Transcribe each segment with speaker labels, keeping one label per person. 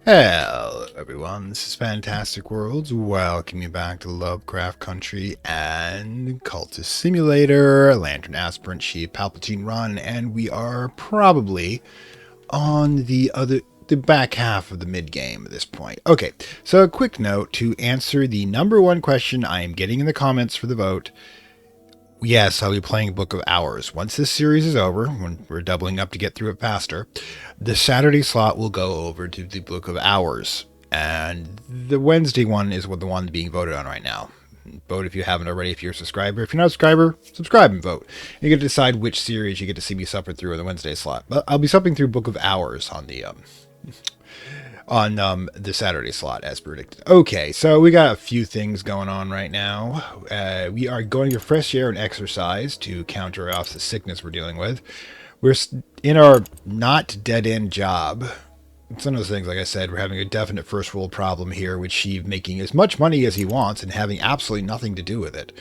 Speaker 1: Hello everyone, this is Fantastic Worlds. Welcome you back to Lovecraft Country and Cultist Simulator, Lantern Aspirant, Sheev, Palpatine Run, and we are probably on the back half of the mid-game at this point. Okay, so a quick note to answer the number one question I am getting in the comments for the vote. Yes, I'll be playing Book of Hours. Once this series is over, when we're doubling up to get through it faster, the Saturday slot will go over to the Book of Hours. And the Wednesday one is the one being voted on right now. Vote if you haven't already, if you're a subscriber. If you're not a subscriber, subscribe and vote. You get to decide which series you get to see me suffer through in the Wednesday slot. But I'll be supping through Book of Hours on the Saturday slot, as predicted. Okay, so we got a few things going on right now. We are going to fresh air and exercise to counter off the sickness we're dealing with. We're in our not dead-end job. It's one of those things, like I said, we're having a definite first world problem here with Sheev making as much money as he wants and having absolutely nothing to do with it.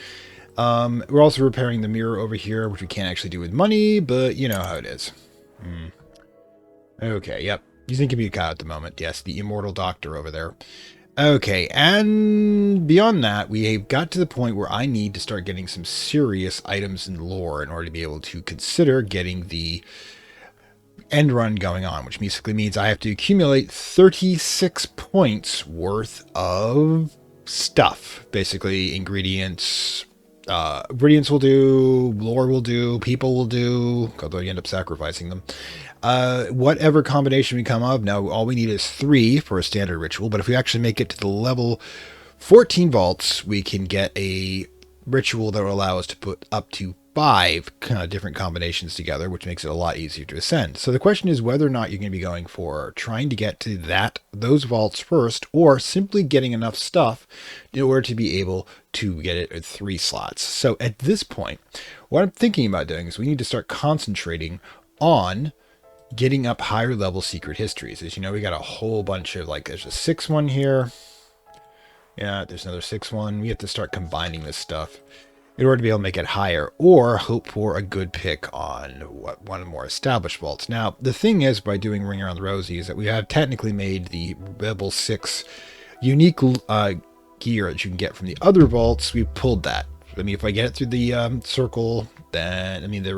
Speaker 1: We're also repairing the mirror over here, which we can't actually do with money, but you know how it is. Okay, yep. You think he'd be a cow at the moment. Yes, the immortal doctor over there. Okay, and beyond that, we have got to the point where I need to start getting some serious items in lore in order to be able to consider getting the end run going on, which basically means I have to accumulate 36 points worth of stuff. Basically, ingredients. Ingredients will do, lore will do, people will do, although you end up sacrificing them. Whatever combination we come up, now all we need is 3 for a standard ritual, but if we actually make it to the level 14 vaults, we can get a ritual that will allow us to put up to 5 kind of different combinations together, which makes it a lot easier to ascend. So the question is whether or not you're going to be going for trying to get to those vaults first, or simply getting enough stuff in order to be able to get it at 3 slots. So at this point, what I'm thinking about doing is we need to start concentrating on getting up higher level secret histories. As you know, we got a whole bunch of, like, there's a 6 one here. Yeah, there's another 6 one. We have to start combining this stuff in order to be able to make it higher, or hope for a good pick on one of the more established vaults. Now, the thing is, by doing Ring Around the Rosie, is that we have technically made the level 6 unique gear that you can get from the other vaults. We've pulled that. I mean, if I get it through the circle, then, I mean, the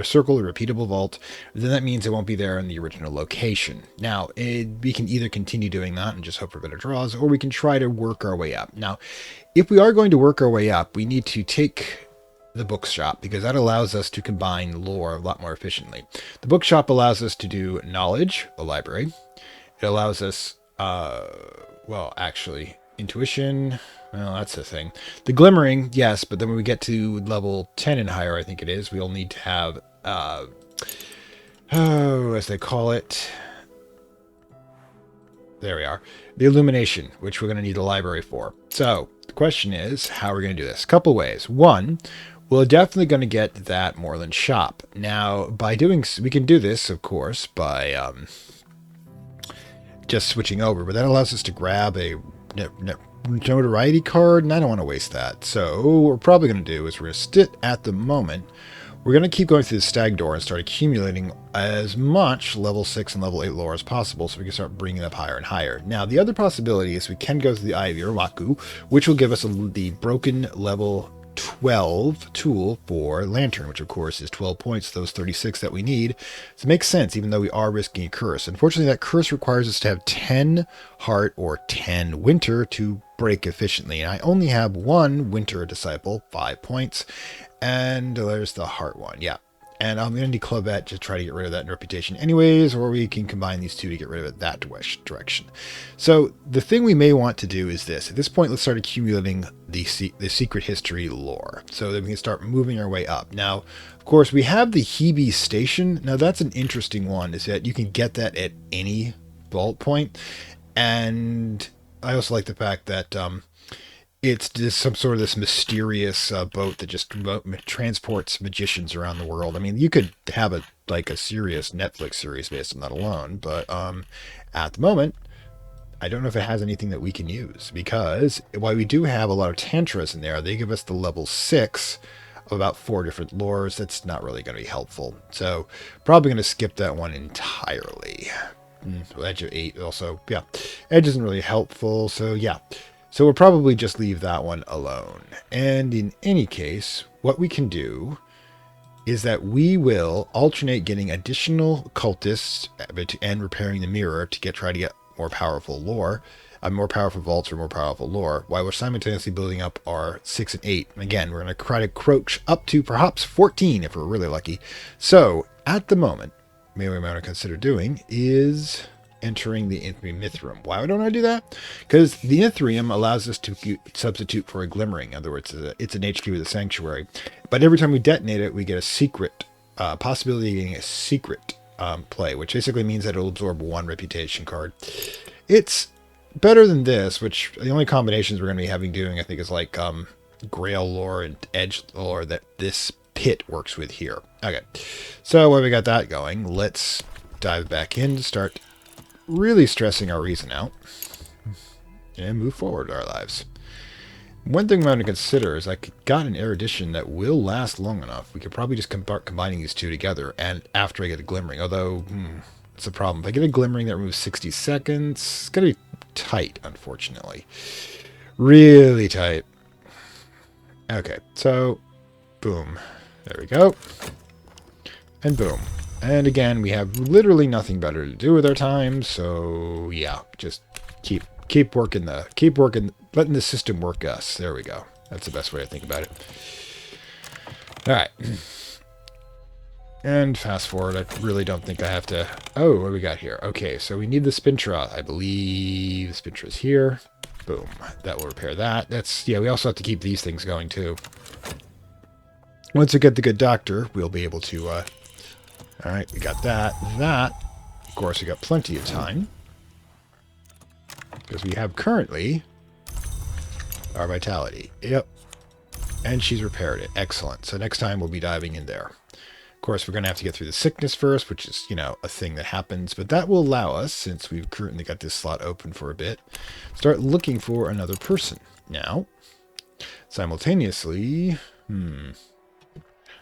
Speaker 1: circle, the repeatable vault, then that means it won't be there in the original location. Now, we can either continue doing that and just hope for better draws, or we can try to work our way up. Now, if we are going to work our way up, we need to take the bookshop, because that allows us to combine lore a lot more efficiently. The bookshop allows us to do knowledge, a library. It allows us, well, actually, intuition. Well, that's the thing. The glimmering, yes, but then when we get to level 10 and higher, I think it is, we'll need to have, as they call it, there we are, the illumination, which we're going to need a library for. So the question is, how are we going to do this? A couple ways. One, we're definitely going to get that Moreland shop. Now, by doing, we can do this, of course, by just switching over, but that allows us to grab a notoriety card, and I don't want to waste that. So what we're probably going to do is we're going to sit at the moment. We're going to keep going through the stag door and start accumulating as much level 6 and level 8 lore as possible, so we can start bringing it up higher and higher. Now, the other possibility is we can go through the Eye of Irwaku, which will give us the broken level 12 tool for Lantern, which of course is 12 points, those 36 that we need. So it makes sense, even though we are risking a curse. Unfortunately, that curse requires us to have 10 heart or 10 winter to break efficiently. And I only have 1 winter disciple, 5 points. And there's the heart one. Yeah. And I'm going to need Clovette to try to get rid of that in reputation anyways, or we can combine these two to get rid of it that direction. So the thing we may want to do is this. At this point, let's start accumulating the secret history lore so that we can start moving our way up. Now, of course, we have the Hebe station. Now, that's an interesting one, is that you can get that at any vault point. And I also like the fact that it's just some sort of this mysterious boat that just transports magicians around the world. I mean, you could have a serious Netflix series based on that alone, but at the moment, I don't know if it has anything that we can use, because while we do have a lot of tantras in there, they give us the level 6 of about 4 different lores. That's not really going to be helpful. So probably going to skip that one entirely. Well, edge of 8 also. Yeah. Edge isn't really helpful. So, yeah. So we'll probably just leave that one alone. And in any case, what we can do is that we will alternate getting additional cultists and repairing the mirror to try to get more powerful lore, more powerful vaults or more powerful lore, while we're simultaneously building up our 6 and 8. And again, we're going to try to crouch up to perhaps 14 if we're really lucky. So at the moment, maybe what we want to consider doing is entering the infamy myth room. Why don't I do that? Because the Ithrium allows us to substitute for a glimmering. In other words, it's an HQ with a sanctuary. But every time we detonate it, we get a secret possibility of getting a secret play, which basically means that it'll absorb 1 reputation card. It's better than this, which the only combinations we're going to be having doing, I think, is like Grail lore and Edge lore that this pit works with here. Okay, so while we got that going, let's dive back in to start really stressing our reason out and move forward our lives. One thing I'm going to consider is I got an erudition that will last long enough. We could probably just start combining these two together, and after I get a glimmering, although it's a problem. If I get a glimmering that removes 60 seconds, it's going to be tight, unfortunately. Really tight. Okay, so boom. There we go. And boom. And again, we have literally nothing better to do with our time, so yeah, just keep working, letting the system work us. There we go. That's the best way to think about it. All right. And fast forward, I really don't think I have to... Oh, what do we got here? Okay, so we need the Spintra. I believe the Spintra's here. Boom. That will repair that. Yeah, we also have to keep these things going, too. Once we get the good doctor, we'll be able to... All right, we got that. That, of course, we got plenty of time. Because we have currently our vitality. Yep. And she's repaired it. Excellent. So next time we'll be diving in there. Of course, we're going to have to get through the sickness first, which is, a thing that happens. But that will allow us, since we've currently got this slot open for a bit, start looking for another person. Now, simultaneously...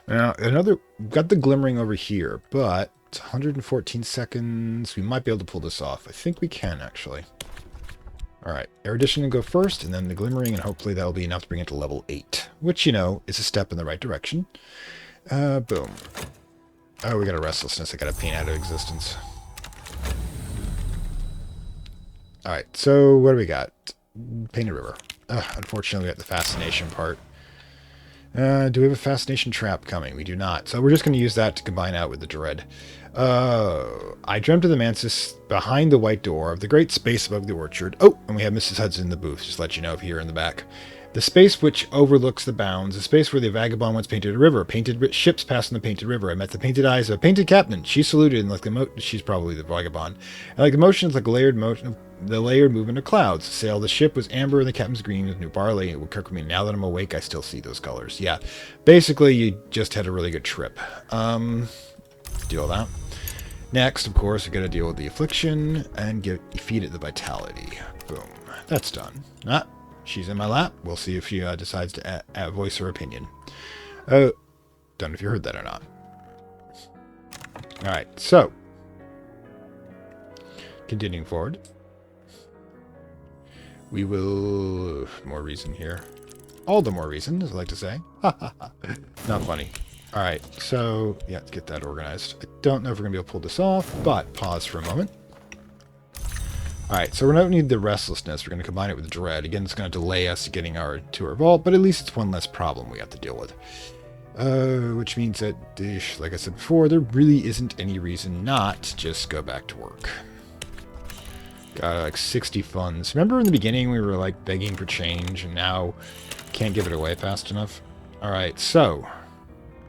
Speaker 1: Now, we've got the glimmering over here, but it's 114 seconds. We might be able to pull this off. I think we can, actually. All right, erudition will go first, and then the glimmering, and hopefully that'll be enough to bring it to level 8, which, is a step in the right direction. Boom. Oh, we got a restlessness I got to paint out of existence. All right, so what do we got? Painted River. Unfortunately, we got the fascination part. Do we have a fascination trap coming? We do not. So we're just going to use that to combine out with the dread. I dreamt of the mantis behind the white door of the great space above the orchard. Oh, and we have Mrs. Hudson in the booth. Just to let you know if you're in the back. The space which overlooks the bounds, the space where the vagabond once painted a river. Painted ships passed in the painted river. I met the painted eyes of a painted captain. She saluted, and like she's probably the vagabond. And like the motions, like the layered movement of clouds. The sail of the ship was amber, and the captain's green with new barley. It would kirk me. Now that I'm awake, I still see those colors. Yeah, basically, you just had a really good trip. Deal with that. Next, of course, we got to deal with the affliction and feed it the vitality. Boom. That's done. She's in my lap. We'll see if she decides to voice her opinion. Don't know if you heard that or not. All right, so continuing forward, we will more reason here. All the more reason, as I like to say. Not funny. All right, so yeah, let's get that organized. I don't know if we're gonna be able to pull this off, but pause for a moment. All right, so we don't need the restlessness. We're going to combine it with dread. Again, it's going to delay us getting to our vault, but at least it's one less problem we have to deal with. Which means that, like I said before, there really isn't any reason not to just go back to work. Got like 60 funds. Remember in the beginning we were like begging for change, and now can't give it away fast enough? All right, so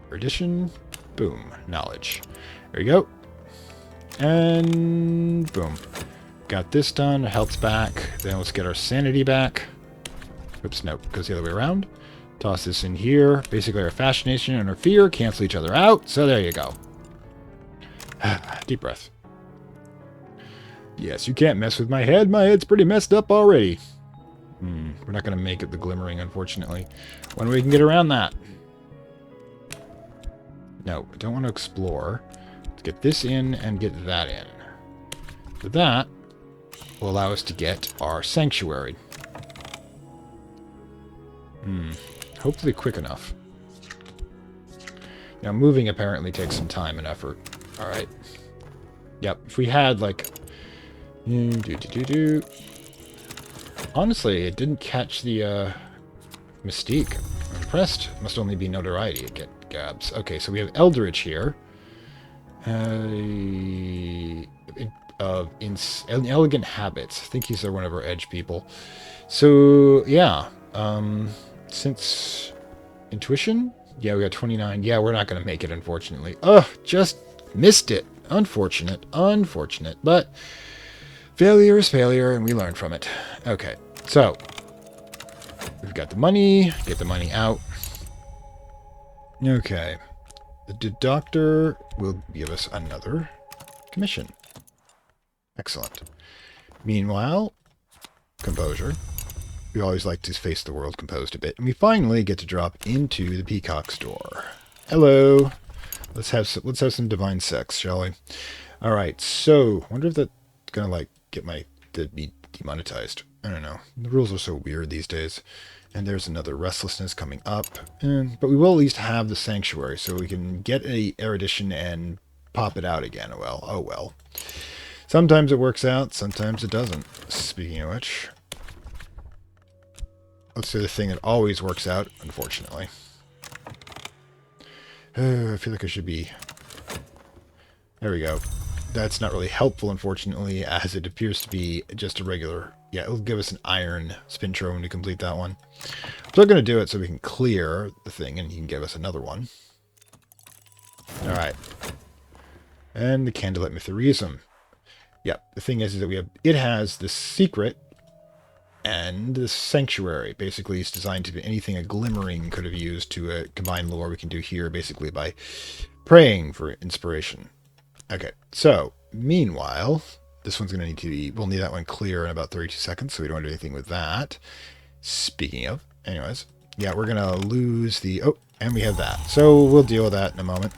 Speaker 1: erudition, boom, knowledge. There you go. And boom. Got this done, health's back. Then let's get our sanity back. Oops, nope, goes the other way around. Toss this in here. Basically our fascination and our fear cancel each other out. So there you go. Deep breath. Yes, you can't mess with my head. My head's pretty messed up already. We're not going to make it the glimmering, unfortunately. When we can get around that. No, I don't want to explore. Let's get this in and get that in. That will allow us to get our sanctuary. Hopefully quick enough. Now, moving apparently takes some time and effort. Alright. Yep, if we had, like... Honestly, it didn't catch the, mystique. I'm impressed. Must only be notoriety it grabs. Okay, so we have Eldritch here. Elegant habits. I think he's one of our edge people. So, yeah. Since... Intuition? Yeah, we got 29. Yeah, we're not going to make it, unfortunately. Ugh, just missed it. Unfortunate. Unfortunate. But failure is failure, and we learn from it. Okay, so we've got the money. Get the money out. Okay. The doctor will give us another commission. Excellent. Meanwhile, composure. We always like to face the world composed a bit. And we finally get to drop into the Peacock store. Hello. Let's have some divine sex, shall we? All right. So, wonder if that's gonna like get to be demonetized. I don't know. The rules are so weird these days. And there's another restlessness coming up. But we will at least have the sanctuary, so we can get a erudition and pop it out again. Oh well. Sometimes it works out. Sometimes it doesn't. Speaking of which. Let's say the thing that always works out, unfortunately. I feel like I should be... There we go. That's not really helpful, unfortunately, as it appears to be just a regular... Yeah, it'll give us an iron spintro when we complete that one. So we're going to do it so we can clear the thing, and he can give us another one. Alright. And the Candlelit Mytherism. Yep, the thing is that we have... It has the secret... And the sanctuary. Basically, it's designed to be anything a glimmering could have used to combine lore we can do here, basically by praying for inspiration. Okay, so, meanwhile, this one's going to need to be... We'll need that one clear in about 32 seconds, so we don't want to do anything with that. Speaking of, anyways, yeah, we're going to lose the... Oh, and we have that. So, we'll deal with that in a moment.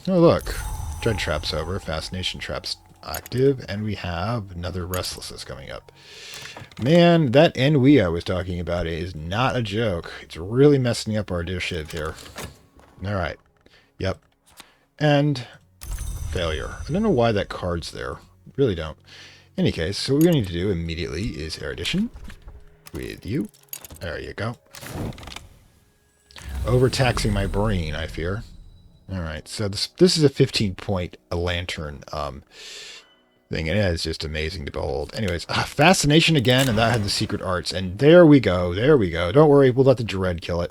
Speaker 1: Oh, look. Dread Trap's over. Fascination Trap's active, and we have another Restlessness coming up. Man, that ennui I was talking about is not a joke. It's really messing up our dear Sheev here. Alright. Yep. And failure. I don't know why that card's there. Really don't. In any case, so what we're going to need to do immediately is erudition with you. There you go. Overtaxing my brain, I fear. Alright, so this is a 15-point lantern thing, and it is just amazing to behold. Anyways, fascination again, and that had the secret arts, and there we go, there we go. Don't worry, we'll let the dread kill it.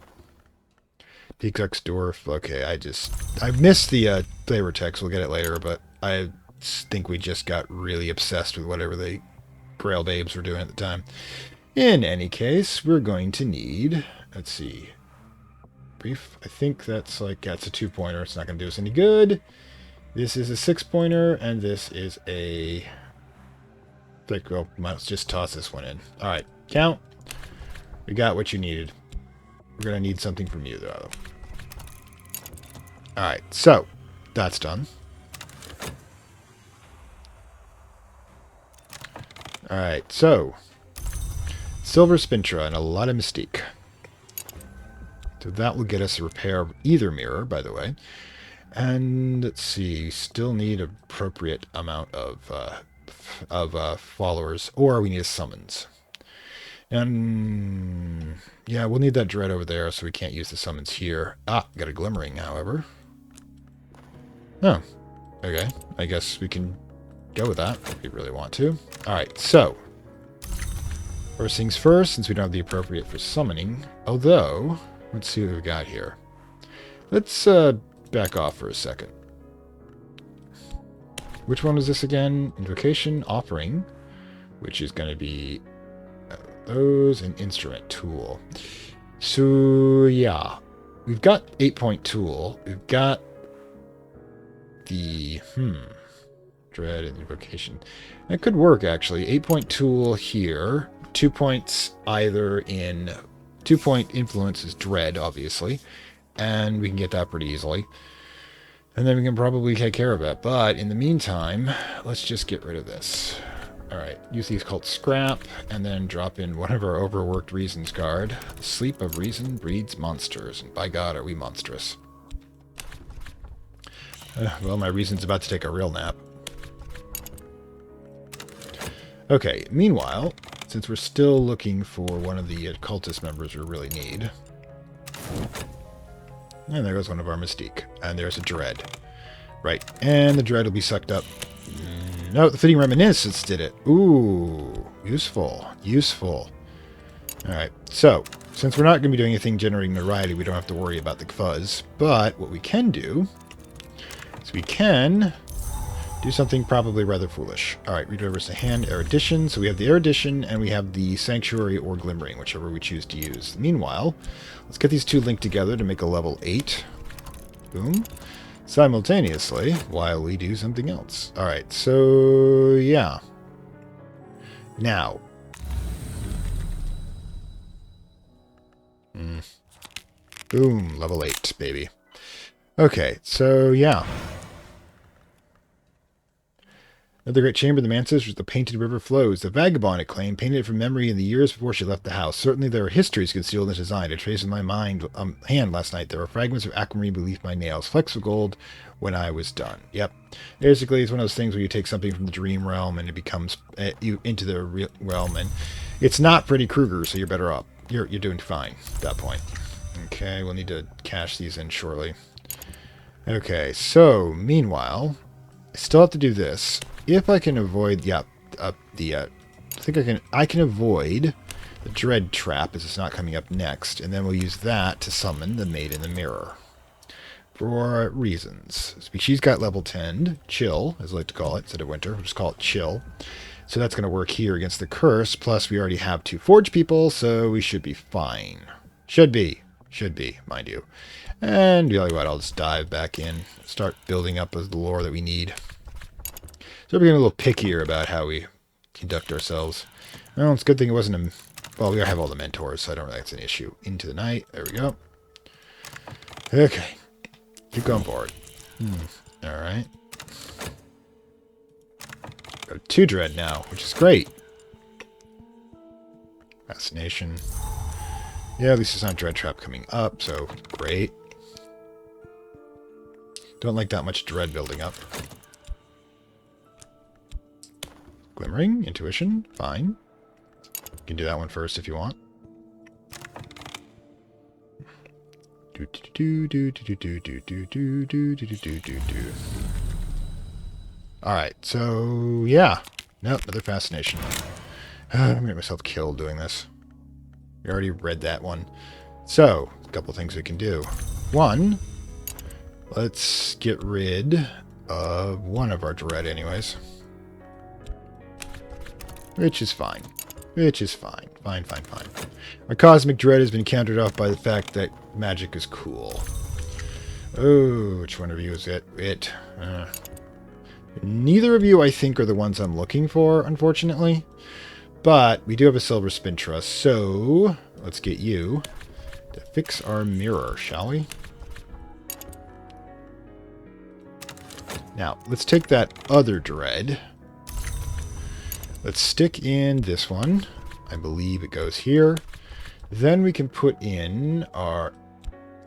Speaker 1: Peacock's Dwarf, okay, I missed the flavor text, we'll get it later, but I think we just got really obsessed with whatever the Grail babes were doing at the time. In any case, we're going to need, let's see, brief, I think that's like, yeah, it's a 2-pointer, it's not going to do us any good. This is a 6-pointer, and this is a... Well, let's just toss this one in. Alright, count. We got what you needed. We're going to need something from you, though. Alright, so, that's done. Alright, so, Silver Spintra and a lot of Mystique. So that will get us a repair of either mirror, by the way. And let's see, still need an appropriate amount of followers, or we need a summons. And yeah, we'll need that dread over there, so we can't use the summons here. Ah, got a glimmering, however. Oh, okay. I guess we can go with that if we really want to. All right, so first things first, since we don't have the appropriate for summoning. Although, let's see what we've got here. Let's back off for a second. Which one is this again? Invocation, Offering, which is going to be those, and Instrument Tool. So, yeah. We've got 8-point Tool. We've got the, Dread and Invocation. That could work, actually. 8-point Tool here. 2 points either in... 2-point Influence is Dread, obviously. And we can get that pretty easily. And then we can probably take care of it. But in the meantime, let's just get rid of this. Alright, use these called scrap, and then drop in one of our overworked reasons card. The sleep of reason breeds monsters, and by God are we monstrous. Well, my reason's about to take a real nap. Okay, meanwhile, since we're still looking for one of the cultist members we really need. And there goes one of our Mystique. And there's a Dread. Right, and the Dread will be sucked up. No, the Fitting Reminiscence did it. Ooh, useful, useful. Alright, so, since we're not going to be doing anything generating notoriety, we don't have to worry about the fuzz. But what we can do is we can do something probably rather foolish. Alright, read over to hand erudition. So we have the erudition and we have the sanctuary or glimmering, whichever we choose to use. Meanwhile, let's get these two linked together to make a level 8. Boom. Simultaneously, while we do something else. Alright, so yeah. Now. Boom, level 8, baby. Okay, so yeah. Another great chamber of the mantis where the painted river flows. The vagabond, it claimed, painted it from memory in the years before she left the house. Certainly there are histories concealed in this design. I traced in my hand last night. There are fragments of aquamarine beneath my nails, flecks of gold when I was done. Yep. Basically, it's one of those things where you take something from the dream realm and it becomes you into the real realm, and it's not Freddy Krueger, so you're better off. You're doing fine at that point. Okay, we'll need to cash these in shortly. Okay, so meanwhile, I still have to do this. If I can avoid, I think I can avoid the dread trap as it's not coming up next, and then we'll use that to summon the Maid in the Mirror. For reasons. She's got level 10, chill, as I like to call it, instead of winter, we'll just call it chill. So that's going to work here against the curse, plus we already have 2 forge people, so we should be fine. Should be, mind you. And really what, I'll just dive back in, start building up the lore that we need. So we're getting a little pickier about how we conduct ourselves. Well, it's a good thing it wasn't a... Well, we have all the mentors, so I don't think that's an issue. Into the night. There we go. Okay. Keep going forward. Alright. Got 2 dread now, which is great. Fascination. Yeah, at least it's not dread trap coming up, so great. Don't like that much dread building up. Glimmering, intuition, fine. You can do that one first if you want. Alright, so yeah. Nope, another fascination. I'm gonna get myself killed doing this. We already read that one. So, a couple things we can do. One, let's get rid of one of our dread anyways. Which is fine. Fine. Our cosmic dread has been countered off by the fact that magic is cool. Oh, which one of you is it? Neither of you, I think, are the ones I'm looking for, unfortunately. But we do have a silver spintra, so let's get you to fix our mirror, shall we? Now, let's take that other dread. Let's stick in this one. I believe it goes here. Then we can put in our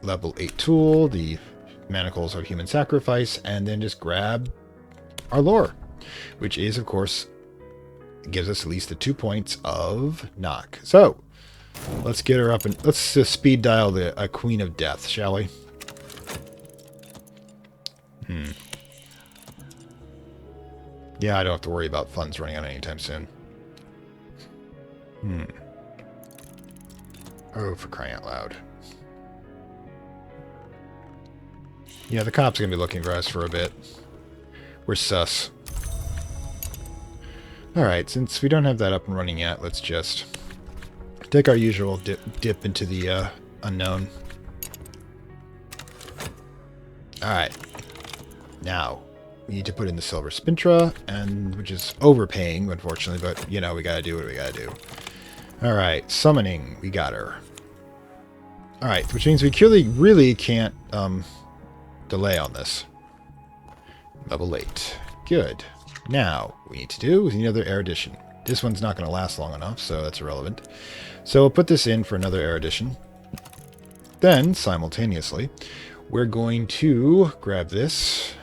Speaker 1: level 8 tool, the Manacles of Human Sacrifice, and then just grab our lore, which is, of course, gives us at least the 2 points of knock. So, let's get her up and let's speed dial the Queen of Death, shall we? Yeah, I don't have to worry about funds running out anytime soon. Oh, for crying out loud. Yeah, the cops are going to be looking for us for a bit. We're sus. Alright, since we don't have that up and running yet, let's just take our usual dip into the unknown. Alright. Now, we need to put in the silver spintra, and which is overpaying, unfortunately, but, you know, we gotta do what we gotta do. Alright, summoning. We got her. Alright, which means we really can't delay on this. Level 8. Good. Now, what we need to do is another erudition. This one's not going to last long enough, so that's irrelevant. So we'll put this in for another erudition. Then, simultaneously, we're going to grab this,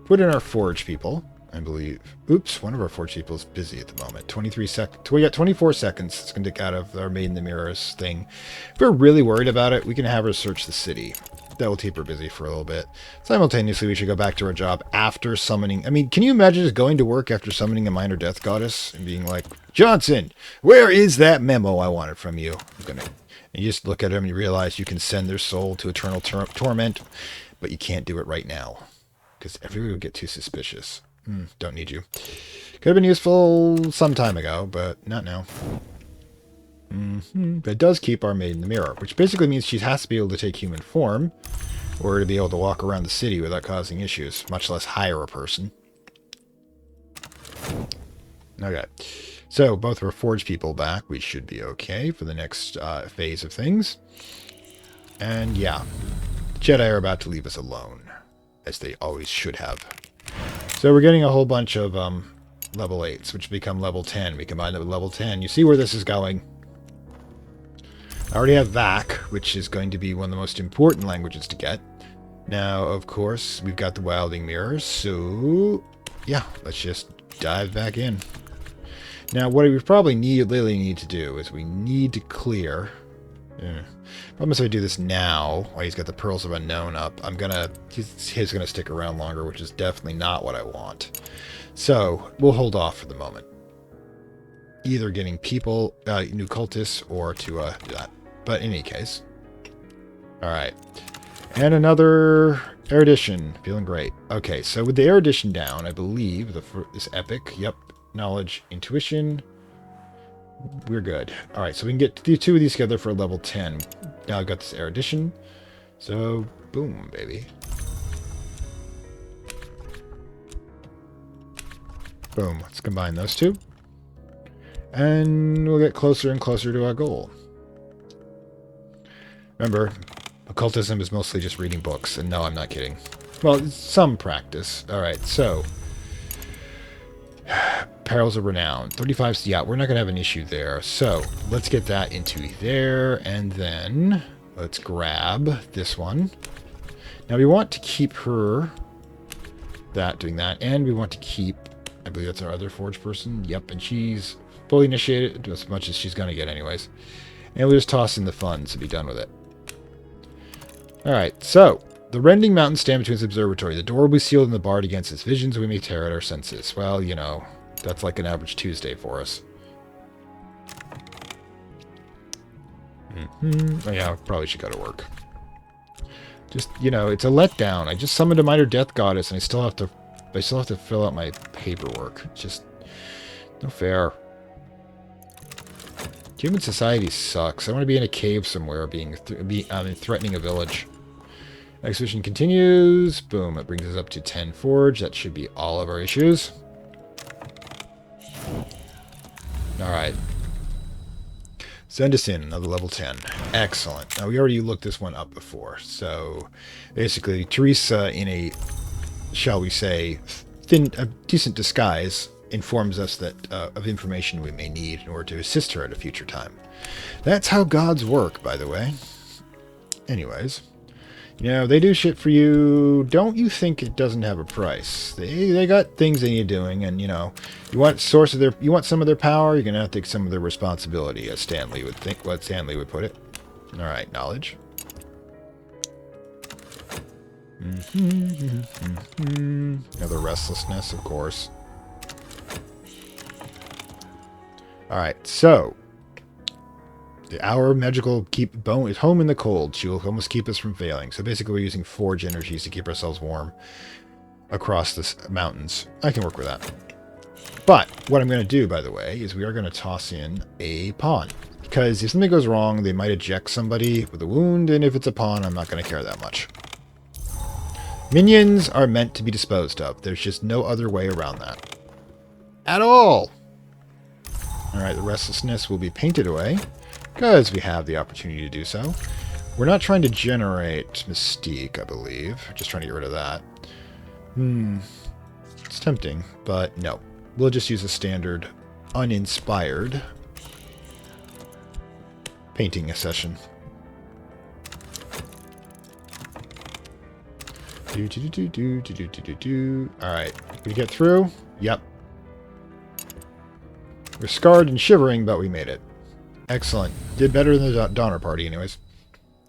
Speaker 1: put in our forge people, I believe. Oops, one of our forge people is busy at the moment. 23 seconds. We got 24 seconds. It's going to get out of our Maid in the Mirrors thing. If we're really worried about it, we can have her search the city. That will keep her busy for a little bit. Simultaneously, we should go back to our job after summoning. I mean, can you imagine just going to work after summoning a minor death goddess and being like, Johnson, where is that memo I wanted from you? And you just look at them and you realize you can send their soul to eternal torment, but you can't do it right now because everyone will get too suspicious. Don't need you. Could have been useful some time ago, but not now. But it does keep our Maid in the Mirror, which basically means she has to be able to take human form or to be able to walk around the city without causing issues, much less hire a person. Okay. So, both of our forge people back. We should be okay for the next phase of things. And yeah, the Jedi are about to leave us alone, as they always should have. So we're getting a whole bunch of level 8s, which become level 10. We combine it with level 10. You see where this is going. I already have VAC, which is going to be one of the most important languages to get. Now, of course, we've got the Wilding Mirrors, so yeah, let's just dive back in. Now, what we probably really need to do is we need to clear... Problem is if I do this now, while he's got the Pearls of Unknown up, he's gonna stick around longer, which is definitely not what I want. So, we'll hold off for the moment. Either getting people, new cultists, or to do that. But in any case. Alright. And another erudition. Feeling great. Okay, so with the erudition down, I believe this epic, yep, knowledge, intuition, we're good. Alright, so we can get the two of these together for level 10. Now I've got this erudition. So, boom, baby. Boom. Let's combine those two. And we'll get closer and closer to our goal. Remember, occultism is mostly just reading books. And no, I'm not kidding. Well, it's some practice. Alright, so... Perils of Renown. 35, yeah, we're not going to have an issue there. So, let's get that into there, and then let's grab this one. Now, we want to keep her doing that, and we want to keep, I believe that's our other forge person. Yep, and she's fully initiated, as much as she's going to get anyways. And we'll just toss in the funds to be done with it. Alright, so, the rending mountains stand between its observatory. The door will be sealed and the barred against its visions. We may tear at our senses. Well, you know, that's like an average Tuesday for us. Oh, yeah, probably should go to work. Just, you know, it's a letdown. I just summoned a minor death goddess and I still have to fill out my paperwork. It's just no fair. Human society sucks. I want to be in a cave somewhere, threatening a village. Exhibition continues. Boom. It brings us up to 10 forge. That should be all of our issues. Alright. Send us in. Another level 10. Excellent. Now, we already looked this one up before. So, basically, Teresa, in a, shall we say, a decent disguise, informs us that of information we may need in order to assist her at a future time. That's how gods work, by the way. Anyways... You know, they do shit for you. Don't you think it doesn't have a price? They got things they need doing, and you know, you want some of their power, you're gonna have to take some of their responsibility, as Stanley would think, what Stanley would put it. Alright, knowledge. Another restlessness, of course. Alright, so our magical bone is home in the cold. She will almost keep us from failing. So basically we're using forge energies to keep ourselves warm across the mountains. I can work with that. But what I'm going to do, by the way, is we are going to toss in a pawn. Because if something goes wrong, they might eject somebody with a wound, and if it's a pawn, I'm not going to care that much. Minions are meant to be disposed of. There's just no other way around that. At all! Alright, the restlessness will be painted away. Because we have the opportunity to do so. We're not trying to generate mystique, I believe. Just trying to get rid of that. It's tempting, but no. We'll just use a standard uninspired painting a session. Alright, did we get through? Yep. We're scarred and shivering, but we made it. Excellent. Did better than the Donner Party anyways.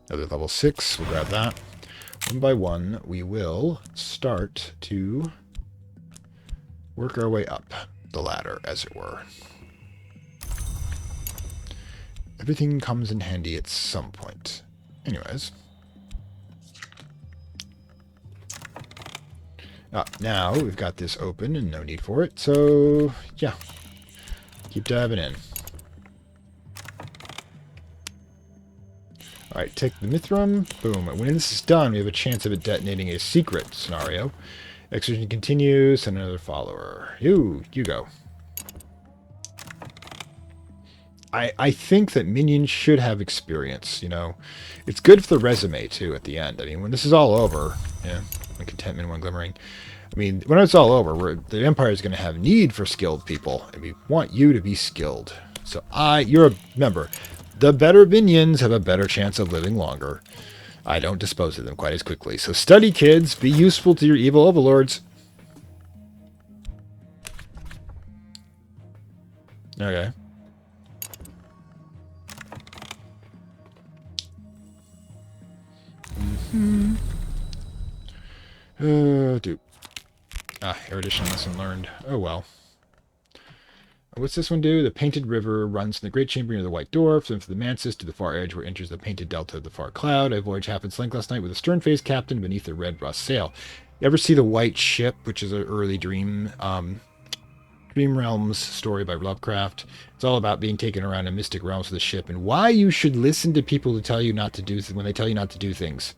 Speaker 1: Another level 6, we'll grab that. One by one, we will start to work our way up the ladder, as it were. Everything comes in handy at some point. Anyways. Now we've got this open and no need for it, so yeah. Keep diving in. Alright, take the Mithram. Boom. When this is done, we have a chance of it detonating a secret scenario. Execution continues, send another follower. You go. I think that minions should have experience, you know. It's good for the resume, too, at the end. I mean, when this is all over, yeah, one contentment, one glimmering. I mean, when it's all over, the Empire is going to have need for skilled people, and we want you to be skilled. So you're a member. The better minions have a better chance of living longer. I don't dispose of them quite as quickly. So study, kids. Be useful to your evil overlords. Okay. Dude. Erudition lesson learned. Oh well. What's this one do? The painted river runs from the great chamber near the white dwarf, then from the mansis to the far edge where it enters the painted delta of the far cloud. I voyaged half its length last night with a stern-faced captain beneath a red rust sail. You ever see The White Ship, which is an early Dream Realms story by Lovecraft? It's all about being taken around in mystic realms with the ship and why you should listen to people who tell you not to do when they tell you not to do things.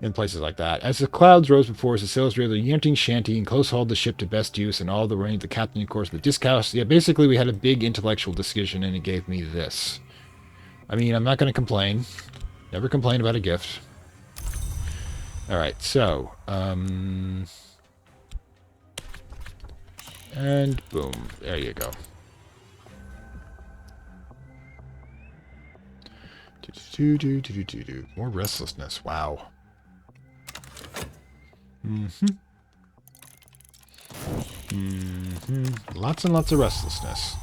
Speaker 1: In places like that. As the clouds rose before us, the sailors reared the yanting shanty and close-hauled the ship to best use, and all the rain, the captain, of course, the discount. Yeah, basically, we had a big intellectual discussion, and it gave me this. I mean, I'm not going to complain. Never complain about a gift. Alright, so, and boom. There you go. More restlessness. Wow. Lots and lots of restlessness.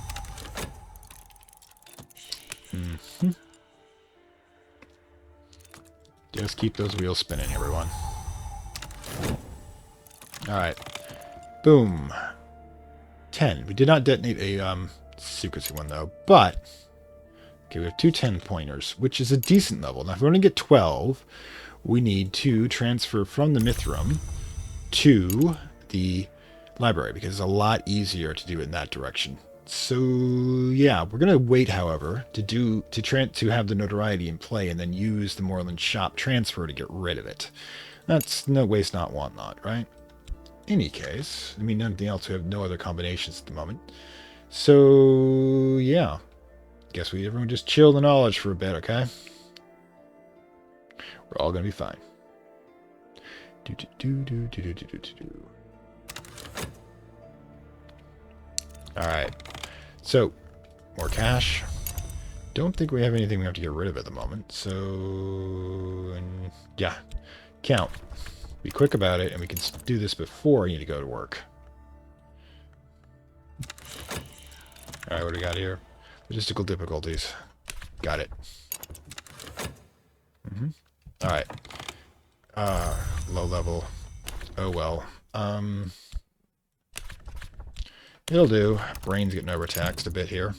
Speaker 1: Just keep those wheels spinning, everyone. Alright. Boom. 10. We did not detonate a secrecy one, though, but okay, we have two 10-pointers, which is a decent level. Now, if we want to get 12, we need to transfer from the Mithram to the library, because it's a lot easier to do it in that direction. So, yeah, we're going to wait, however, to have the notoriety in play and then use the Moreland shop transfer to get rid of it. That's no waste, not want not, right? Any case, I mean, nothing else. We have no other combinations at the moment. So, yeah. Guess everyone just chill the knowledge for a bit, okay? We're all going to be fine. Alright. So, more cash. Don't think we have anything we have to get rid of at the moment. So, and yeah. Count. Be quick about it, and we can do this before I need to go to work. Alright, what do we got here? Logistical difficulties. Got it. Alright. Low level. Oh well. It'll do. Brain's getting overtaxed a bit here.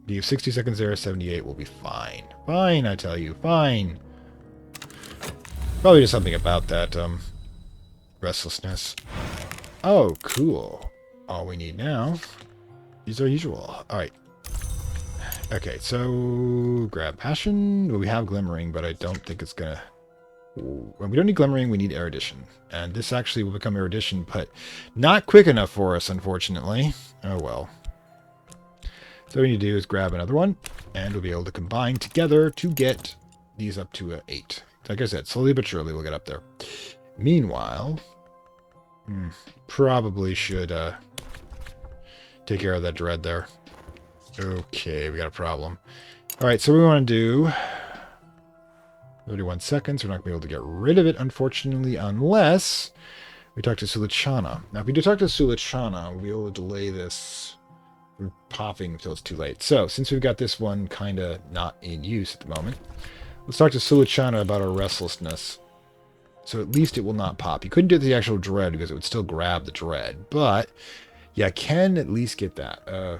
Speaker 1: You have 60 seconds there, 78 will be fine. Fine, I tell you. Fine. Probably just something about that, restlessness. Oh, cool. All we need now is our usual. Alright. Okay, so grab passion. Well, we have glimmering, but I don't think it's gonna... When we don't need glimmering, we need erudition. And this actually will become erudition, but not quick enough for us, unfortunately. Oh well. So what we need to do is grab another one, and we'll be able to combine together to get these up to 8. Like I said, slowly but surely we'll get up there. Meanwhile, Probably should take care of that dread there. Okay, we got a problem. All right, so we want to do 31 seconds. We're not going to be able to get rid of it, unfortunately, unless we talk to Sulichana. Now, if we do talk to Sulichana, we'll be able to delay this from popping until it's too late. So, since we've got this one kind of not in use at the moment, let's talk to Sulichana about our restlessness. So at least it will not pop. You couldn't do the actual dread because it would still grab the dread. But, yeah, I can at least get that. Oh,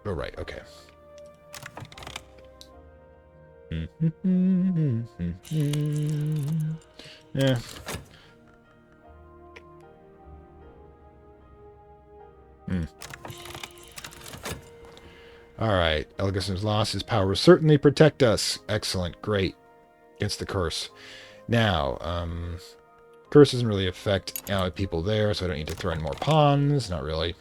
Speaker 1: right, okay. Yeah. All right. Elgison's lost his power. Certainly protect us. Excellent. Great. Against the curse. Now, curse doesn't really affect people there, so I don't need to throw in more pawns. Not really.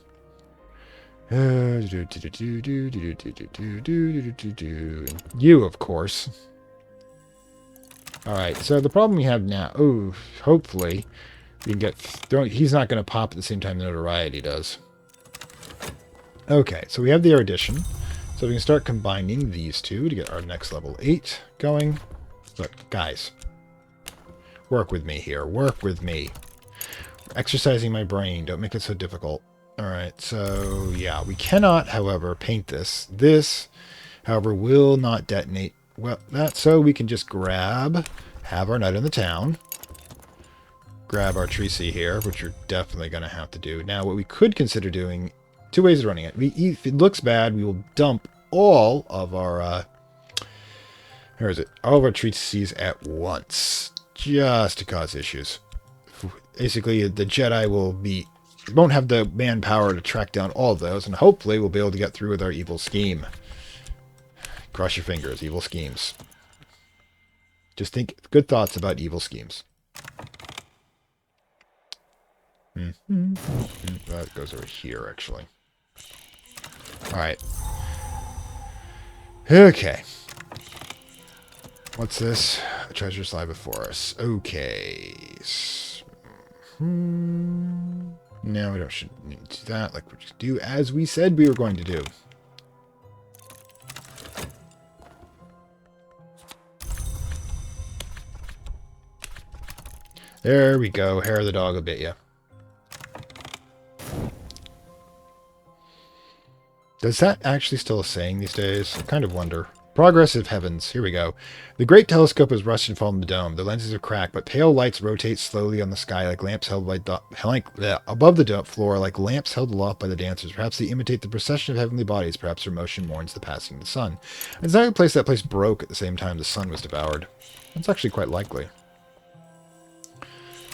Speaker 1: You, of course. All right. So the problem we have now. Oh, hopefully we can get thrown. He's not going to pop at the same time the notoriety does. Okay. So we have the erudition. So we can start combining these two to get our next level 8 going. Look, guys. Work with me here. Work with me. Exercising my brain. Don't make it so difficult. Alright, so yeah, we cannot, however, paint this. This, however, will not detonate. Well, so we can just have our night in the town. Grab our Tracy here, which you're definitely going to have to do. Now, what we could consider doing, 2 ways of running it. If it looks bad, we will dump all of our, where is it? All of our Tracy's at once. Just to cause issues. Basically, the Jedi won't have the manpower to track down all of those, and hopefully we'll be able to get through with our evil scheme. Cross your fingers, evil schemes. Just think good thoughts about evil schemes. That goes over here, actually. Alright. Okay. What's this? A treasures lie before us. Okay. No, we shouldn't need to do that. Like we just do as we said we were going to do. There we go. Hair of the dog will bit you. Does that actually still a saying these days? I kind of wonder. Progressive heavens. Here we go. The great telescope has rusted and fallen from the dome. The lenses are cracked, but pale lights rotate slowly on the sky like lamps held by above the floor, like lamps held aloft by the dancers. Perhaps they imitate the procession of heavenly bodies. Perhaps their motion mourns the passing of the sun. It's not a place that place broke at the same time the sun was devoured. That's actually quite likely.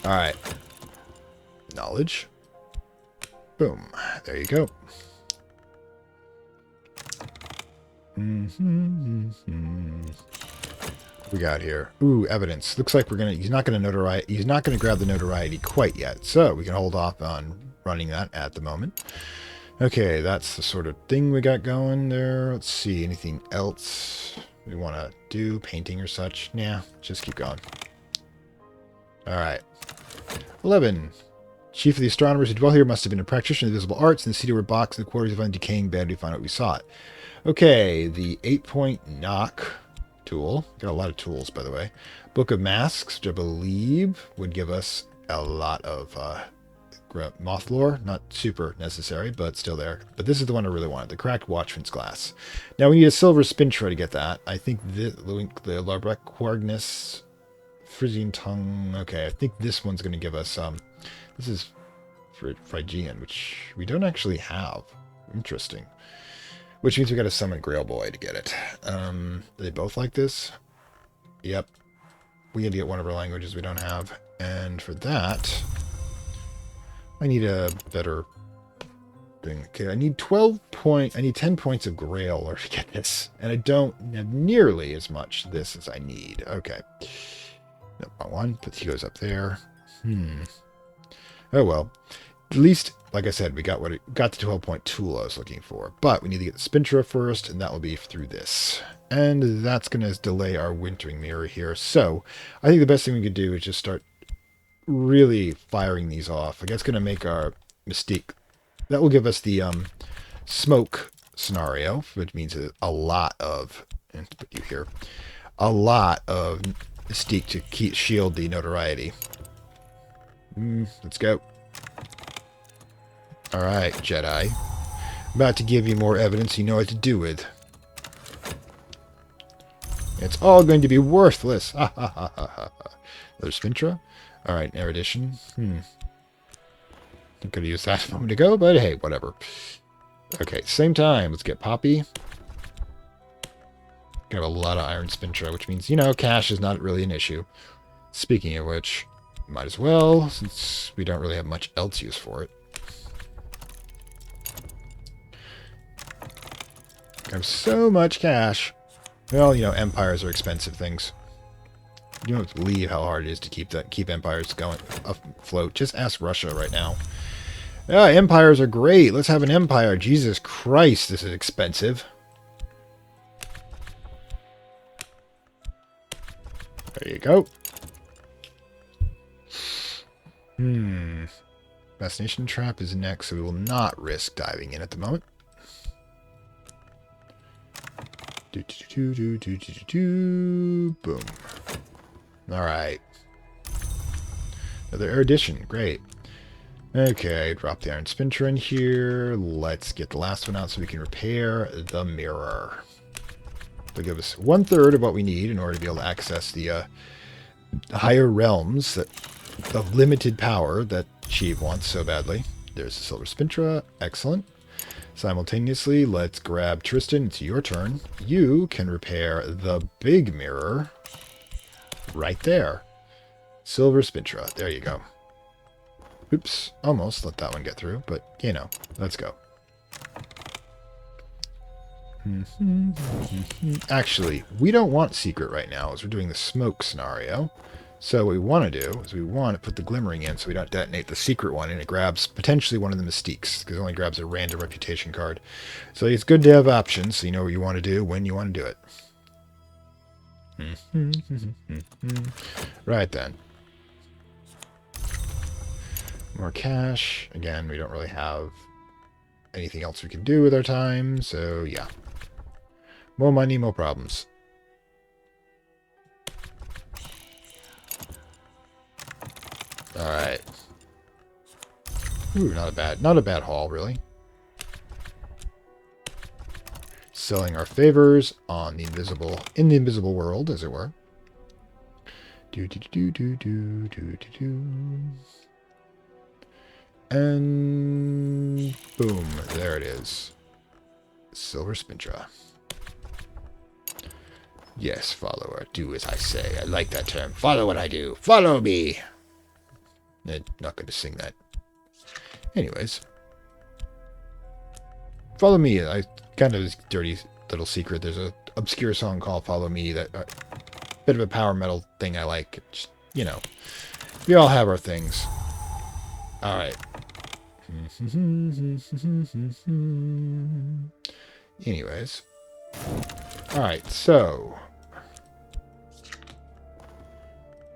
Speaker 1: All right. Knowledge. Boom. There you go. We got here. Ooh, evidence. Looks like he's not gonna grab the notoriety quite yet. So we can hold off on running that at the moment. Okay, that's the sort of thing we got going there. Let's see, anything else we want to do? Painting or such? Nah, just keep going. Alright. 11. Chief of the astronomers who dwell here must have been a practitioner of the visible arts, and the seated box in the quarters of undecaying bed to find what we sought. Okay, the 8-point knock tool. Got a lot of tools, by the way. Book of Masks, which I believe would give us a lot of moth lore. Not super necessary, but still there. But this is the one I really wanted, the cracked watchman's glass. Now we need a silver spintra to get that. I think the Larbrequargnus Frisian tongue. Okay, I think this one's going to give us this is Phrygian, which we don't actually have. Interesting. Which means we got to summon Grail Boy to get it. Are they both like this? Yep. We need to get one of our languages we don't have. And for that, I need a better thing. Okay, I need 10 points of Grail or to get this. And I don't have nearly as much this as I need. Okay. No, wrong one. But he goes up there. Oh well. At least, like I said, we got the 12-point tool I was looking for. But we need to get the Spintra first, and that will be through this. And that's going to delay our wintering mirror here. So, I think the best thing we could do is just start really firing these off. I guess going to make our mystique. That will give us the smoke scenario, which means a lot of, and put you here, a lot of mystique to keep shield the notoriety. Let's go. All right, Jedi. About to give you more evidence you know what to do with. It's all going to be worthless. Ha ha ha ha ha. There's Fintra. All right, erudition. I could have used that a moment ago, but hey, whatever. Okay, same time. Let's get Poppy. Gonna have a lot of Iron Spintra, which means, you know, cash is not really an issue. Speaking of which, might as well, since we don't really have much else use for it. I have so much cash. Well, you know, empires are expensive things. You don't believe how hard it is to keep empires going afloat. Just ask Russia right now. Yeah, empires are great. Let's have an empire. Jesus Christ, this is expensive. There you go. Fascination Trap is next, so we will not risk diving in at the moment. Boom. Alright. Another erudition. Great. Okay, drop the Iron Spintra in here. Let's get the last one out so we can repair the mirror. They'll give us 1/3 of what we need in order to be able to access the higher realms of limited power that Sheev wants so badly. There's the Silver Spintra. Excellent. Simultaneously, let's grab Tristan. It's your turn. You can repair the big mirror right there. Silver Spintra. There you go. Oops. Almost let that one get through, but, you know, let's go. Actually, we don't want secret right now as we're doing the smoke scenario. So what we want to do is we want to put the glimmering in so we don't detonate the secret one and it grabs potentially one of the mystiques because it only grabs a random reputation card. So it's good to have options so you know what you want to do when you want to do it. Right then. More cash. Again, we don't really have anything else we can do with our time, so yeah. More money, more problems. Alright. Ooh, not a bad haul, really. Selling our favors on the in the invisible world, as it were. And boom, there it is. Silver Spintra. Yes, follower, do as I say. I like that term. Follow what I do. Follow me. Not going to sing that. Anyways. Follow me. I kind of this dirty little secret. There's a obscure song called Follow Me that bit of a power metal thing I like. Just, you know. We all have our things. Alright. Anyways. Alright, so.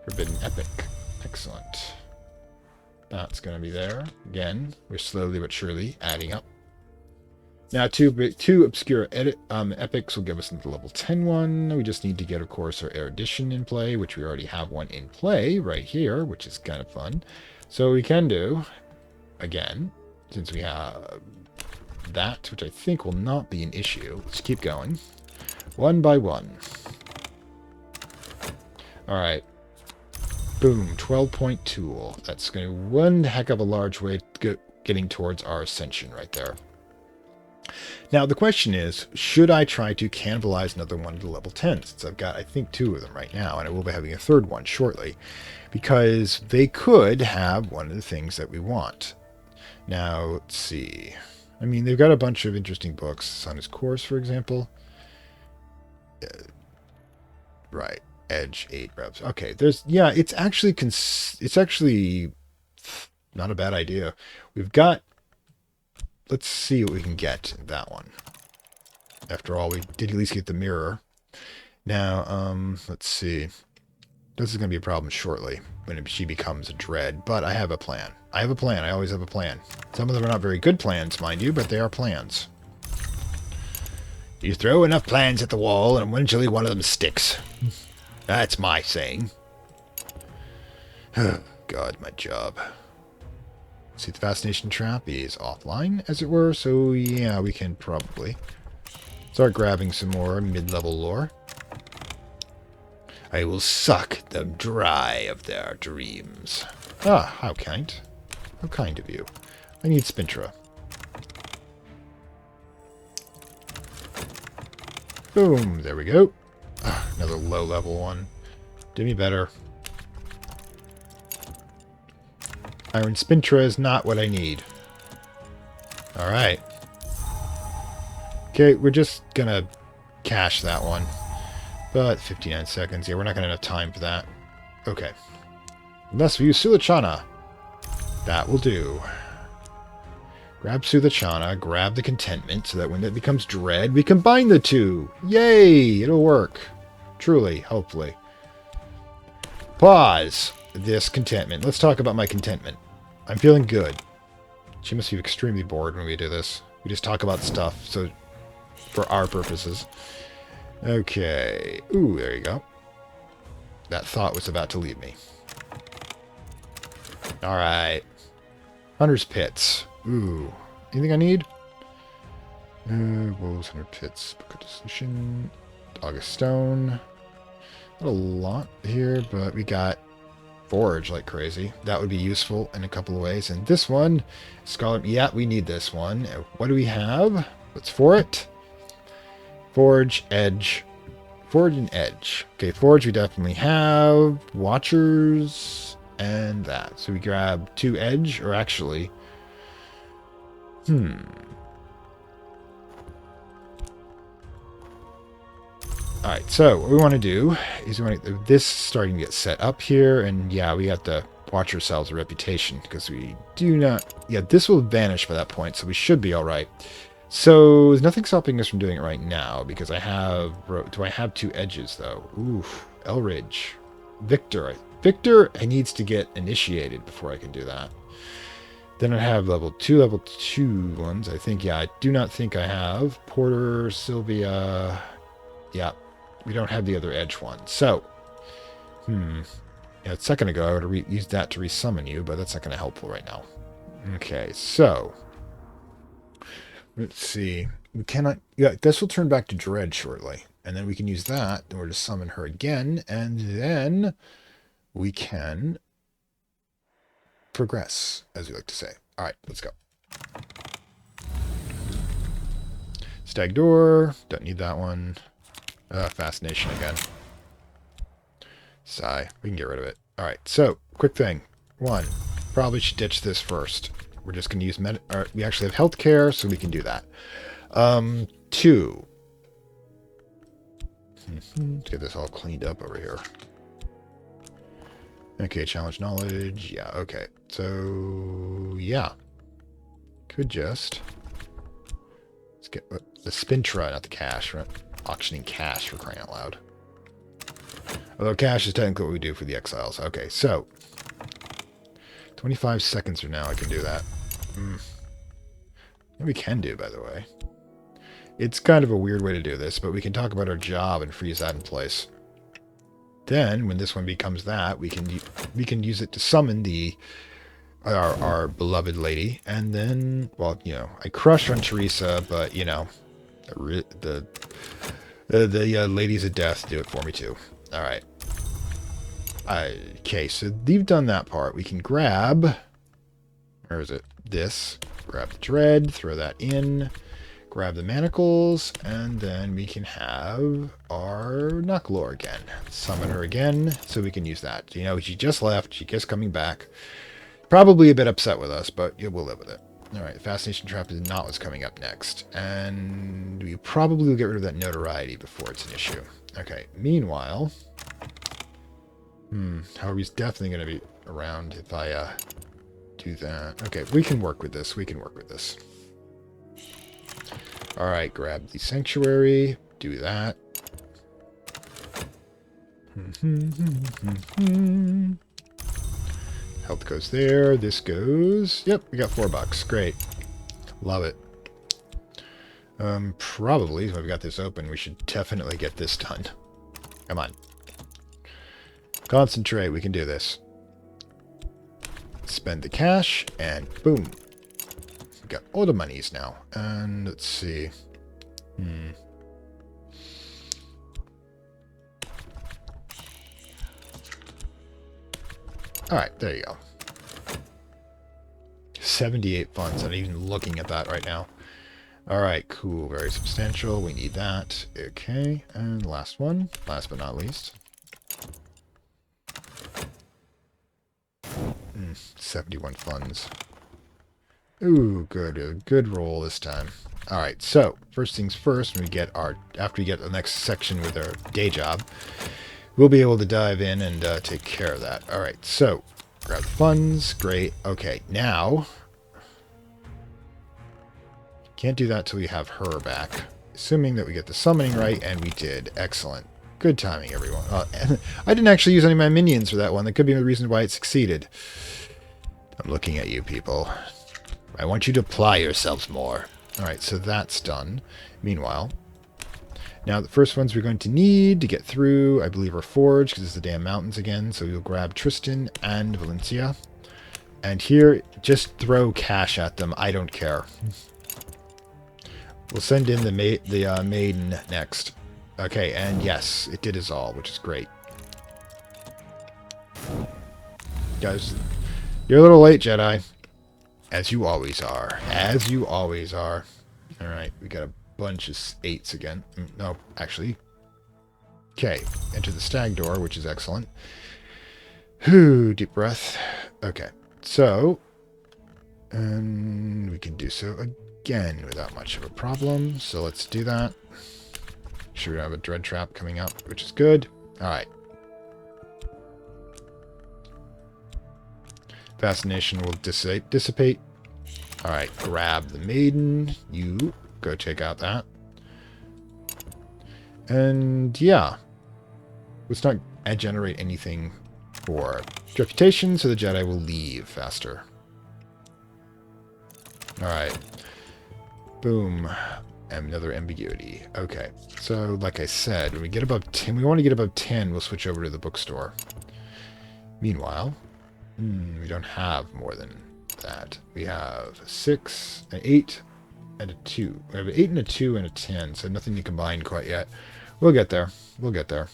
Speaker 1: Forbidden Epic. Excellent. That's going to be there. Again, we're slowly but surely adding up. Now, two obscure epics will give us the level 10 one. We just need to get, of course, our erudition in play, which we already have one in play right here, which is kind of fun. So we can do, again, since we have that, which I think will not be an issue. Let's keep going. One by one. All right. Boom, 12-point tool. That's going to be one heck of a large way to getting towards our ascension right there. Now, the question is, should I try to cannibalize another one to level 10? Since I've got, I think, 2 of them right now, and I will be having a third one shortly. Because they could have one of the things that we want. Now, let's see. I mean, they've got a bunch of interesting books. On his course, for example. Right. Edge 8 reps. Okay, there's it's actually not a bad idea. We've got, let's see what we can get in that one. After all, we did at least get the mirror. Now, let's see. This is going to be a problem shortly when she becomes a dread, but I have a plan. I have a plan. I always have a plan. Some of them are not very good plans, mind you, but they are plans. You throw enough plans at the wall, and eventually one of them sticks. That's my saying. God, my job. See, the fascination trap is offline, as it were, so yeah, we can probably start grabbing some more mid-level lore. I will suck them dry of their dreams. Ah, how kind. How kind of you. I need Spintra. Boom, there we go. Ah, another low-level one. Do me better. Iron Spintra is not what I need. Alright. Okay, we're just gonna cache that one. But 59 seconds. Yeah, we're not gonna have enough time for that. Okay. Unless we use Sulachana. That will do. Grab Sulachana, grab the contentment, so that when it becomes dread, we combine the two. Yay! It'll work. Truly, hopefully. Pause this contentment. Let's talk about my contentment. I'm feeling good. She must be extremely bored when we do this. We just talk about stuff, so for our purposes. Okay. Ooh, there you go. That thought was about to leave me. Alright. Hunter's Pits. Ooh. Anything I need? Wolves, Hunter Pits, Book of Dissolution, Dog of Stone. Not a lot here, but we got Forge like crazy. That would be useful in a couple of ways. And this one, Scholar, yeah, we need this one. What do we have? What's for it? Forge, Edge. Forge and Edge. Okay, Forge we definitely have. Watchers and that. So we grab 2 Edge, or actually... Alright, so what we want to do is we want to, this starting to get set up here, and yeah, we have to watch ourselves a reputation, because we do not... Yeah, this will vanish by that point, so we should be alright. So, there's nothing stopping us from doing it right now, because I have... Do I have 2 edges, though? Oof. Elridge. Victor. Victor, I needs to get initiated before I can do that. Then I have level 2 ones. I think, yeah, I do not think I have. Porter, Sylvia... Yeah, we don't have the other edge one. So, yeah, a second ago I would have used that to resummon you, but that's not going to helpful right now. Okay, so... Let's see. We cannot... Yeah, this will turn back to Dread shortly. And then we can use that in order to summon her again. And then we can progress, as we like to say. Alright, let's go. Stag Door. Don't need that one. Fascination again. Sigh. We can get rid of it. Alright, so, quick thing. 1. Probably should ditch this first. We're just going to use... we actually have healthcare, so we can do that. 2. Let's get this all cleaned up over here. Okay, challenge knowledge. Yeah, okay. So, yeah. Could just... Let's get the Spintra, not the cash, right? Auctioning cash, for crying out loud. Although cash is technically what we do for the exiles. Okay, so... 25 seconds from now I can do that. And we can do, by the way. It's kind of a weird way to do this, but we can talk about our job and freeze that in place. Then, when this one becomes that, we can use it to summon our beloved lady, and then, well, you know, I crush on Teresa, but you know, the ladies of death do it for me too. All right. Okay, so we've done that part. We can grab, where is it? This. Grab the dread, throw that in, grab the manacles, and then we can have our Knucklore again. Summon her again, so we can use that. You know, she just left, she keeps coming back. Probably a bit upset with us, but yeah, we'll live with it. Alright, Fascination Trap is not what's coming up next. And we probably will get rid of that notoriety before it's an issue. Okay, meanwhile... however, he's definitely going to be around if I do that. Okay, we can work with this. We can work with this. Alright, grab the Sanctuary. Do that. Health goes there. This goes... Yep, we got $4. Great. Love it. Probably, if I've got this open, we should definitely get this done. Come on. Concentrate, we can do this. Spend the cash, and boom. We've got all the monies now. And let's see. Alright, there you go. 78 funds. I'm not even looking at that right now. Alright, cool. Very substantial. We need that. Okay, and last one. Last but not least. 71 funds. Ooh, good. A good roll this time. Alright, so, first things first, when we get after we get the next section with our day job, we'll be able to dive in and take care of that. Alright, so, grab the funds. Great. Okay, now, can't do that till we have her back. Assuming that we get the summoning right, and we did. Excellent. Good timing, everyone. I didn't actually use any of my minions for that one. That could be the reason why it succeeded. I'm looking at you, people. I want you to apply yourselves more. Alright, so that's done. Meanwhile, now the first ones we're going to need to get through, I believe, are Forge, because it's the damn mountains again. So we'll grab Tristan and Valencia. And here, just throw cash at them. I don't care. We'll send in the maiden next. Okay, and yes, it did dissolve, which is great. Guys, you're a little late, Jedi. As you always are. As you always are. Alright, we got a bunch of 8s again. No, actually. Okay, enter the stag door, which is excellent. Whew, deep breath. Okay, so... And we can do so again without much of a problem. So let's do that. Sure, we have a dread trap coming up, which is good. Alright. Fascination will dissipate. Alright, grab the maiden. You go check out that. And yeah. Let's not generate anything for reputation, so the Jedi will leave faster. Alright. Boom. Another ambiguity. Okay. So, like I said, when we get above 10, we want to get above 10, we'll switch over to the bookstore. Meanwhile, we don't have more than that. We have 6, an 8, and a 2. We have an 8 and a 2 and a 10, so nothing to combine quite yet. We'll get there. We'll get there.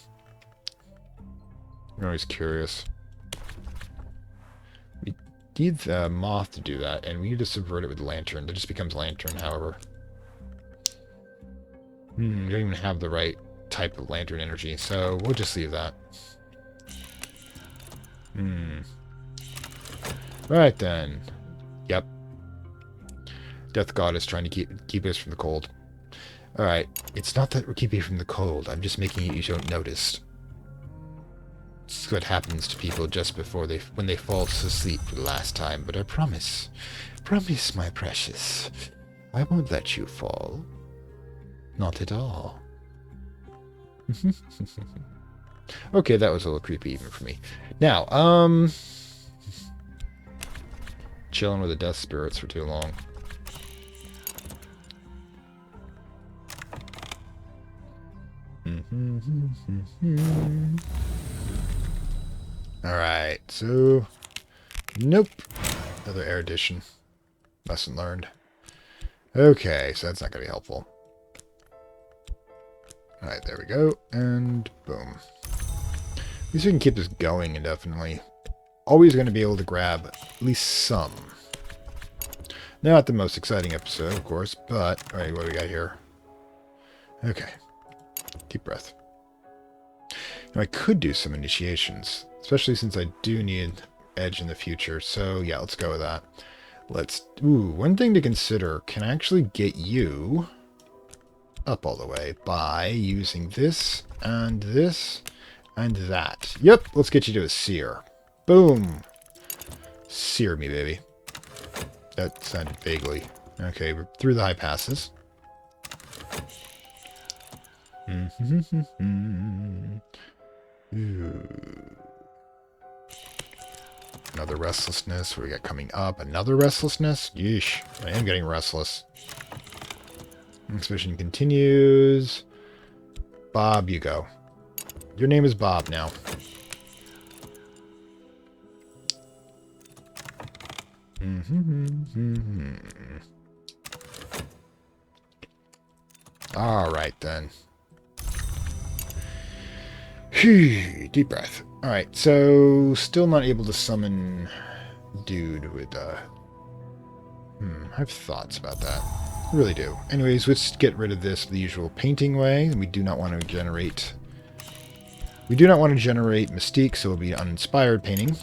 Speaker 1: I'm always curious. We need the moth to do that, and we need to subvert it with lantern. That just becomes lantern, however. We don't even have the right type of lantern energy, so we'll just leave that. Right then. Yep. Death God is trying to keep us from the cold. Alright. It's not that we're keeping you from the cold. I'm just making it you don't notice. It's what happens to people just before when they fall asleep for the last time. But I promise. Promise, my precious. I won't let you fall. Not at all. Okay, that was a little creepy even for me. Now, chilling with the death spirits for too long. Alright, so... Nope. Another erudition. Lesson learned. Okay, so that's not going to be helpful. Alright, there we go. And boom. At least we can keep this going indefinitely. Always going to be able to grab at least some. Not the most exciting episode, of course, but... Alright, what do we got here? Okay. Deep breath. Now, I could do some initiations, especially since I do need edge in the future. So, yeah, let's go with that. Let's... Ooh, one thing to consider. Can I actually get you up all the way by using this and that? Yep, let's get you to a seer. Boom. Sear me, baby. That sounded vaguely. Okay, we're through the high passes. Ooh. Another restlessness. What do we got coming up? Another restlessness? Yeesh. I am getting restless. Expedition continues. Bob, you go. Your name is Bob now. All right, then. Deep breath. All right, so still not able to summon dude with I have thoughts about that. I really do. Anyways, let's get rid of this the usual painting way. We do not want to generate mystique, so it'll be uninspired painting.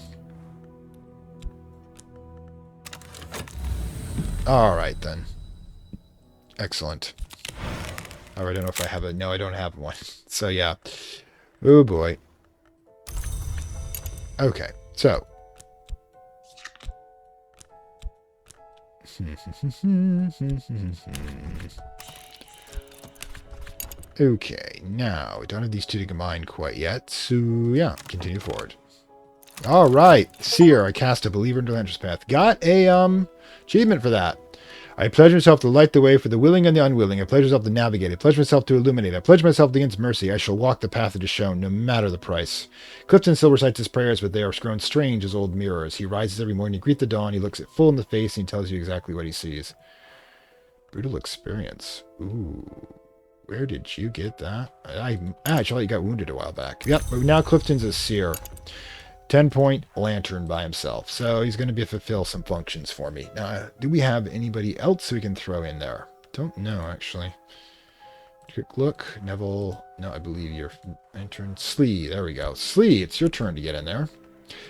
Speaker 1: All right, then. Excellent. Oh, I don't know if I have a... No, I don't have one. So, yeah. Oh, boy. Okay, so. Okay, now, we don't have these two to combine quite yet, so, yeah, continue forward. All right, Seer, I cast a believer into Lanter's Path. Got a, achievement for that. I pledge myself to light the way for the willing and the unwilling. I pledge myself to navigate. I pledge myself to illuminate. I pledge myself against mercy. I shall walk the path that is shown, no matter the price. Clifton Silver cites his prayers, but they are grown strange as old mirrors. He rises every morning to greet the dawn. He looks it full in the face, and he tells you exactly what he sees. Brutal experience. Ooh. Where did you get that? I actually got wounded a while back. Yep, but now Clifton's a seer. 10-point lantern by himself. So he's going to fulfill some functions for me. Now, do we have anybody else we can throw in there? Don't know, actually. Quick look. Neville. No, I believe you're lantern. Slee. There we go. Slee, it's your turn to get in there.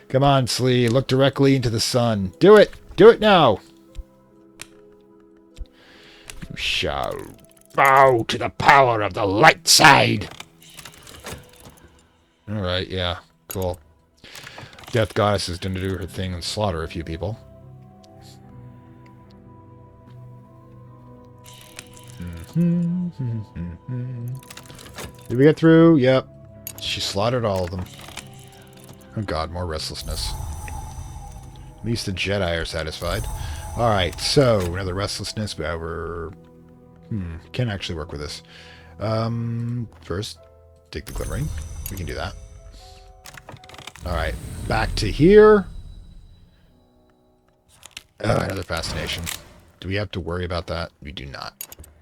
Speaker 1: Come on, Slee. Look directly into the sun. Do it. Do it now. You shall bow to the power of the light side. All right. Yeah. Cool. Death Goddess is going to do her thing and slaughter a few people. Did we get through? Yep. She slaughtered all of them. Oh god, more restlessness. At least the Jedi are satisfied. Alright, so another restlessness, but we're... can actually work with this. First, take the glimmering. We can do that. Alright, back to here. Oh, another fascination. Do we have to worry about that? We do not.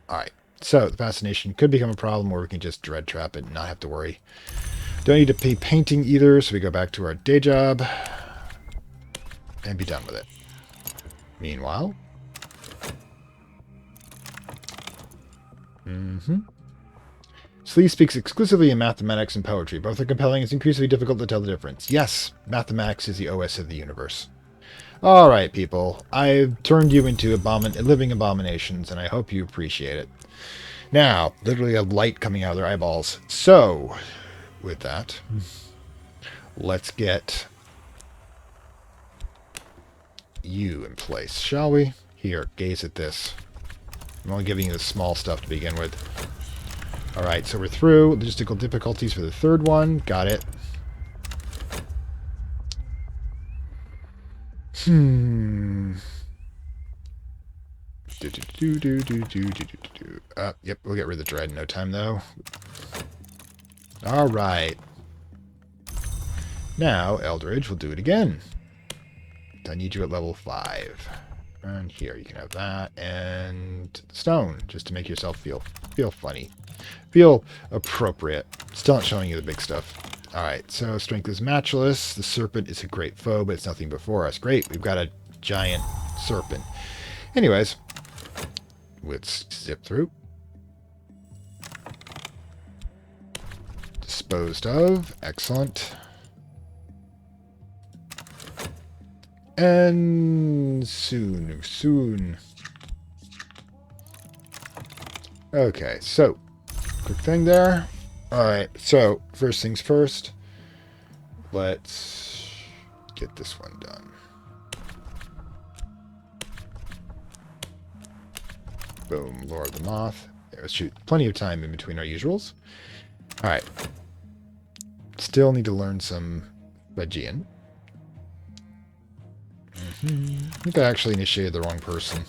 Speaker 1: Alright, so the fascination could become a problem, or we can just dread trap it and not have to worry. Don't need to pay painting either, so we go back to our day job and be done with it. Meanwhile... Slee speaks exclusively in mathematics and poetry. Both are compelling. It's increasingly difficult to tell the difference. Yes, mathematics is the OS of the universe. All right, people. I've turned you into living abominations, and I hope you appreciate it. Now, literally a light coming out of their eyeballs. So, with that, let's get you in place, shall we? Here, gaze at this. I'm only giving you the small stuff to begin with. Alright, so we're through. Logistical difficulties for the third one. Got it. Yep, we'll get rid of the dread in no time, though. Alright. Now, Eldridge will do it again. I need you at level 5. And here, you can have that. And stone, just to make yourself feel funny. Feel appropriate. Still not showing you the big stuff. Alright, so strength is matchless. The serpent is a great foe, but it's nothing before us. Great, we've got a giant serpent. Anyways, let's zip through. Disposed of. Excellent. And soon. Okay, so quick thing there. Alright, so first things first. Let's get this one done. Boom, Lure of the Moth. Let's shoot plenty of time in between our usuals. Alright. still need to learn some Vajian. I think I actually initiated the wrong person.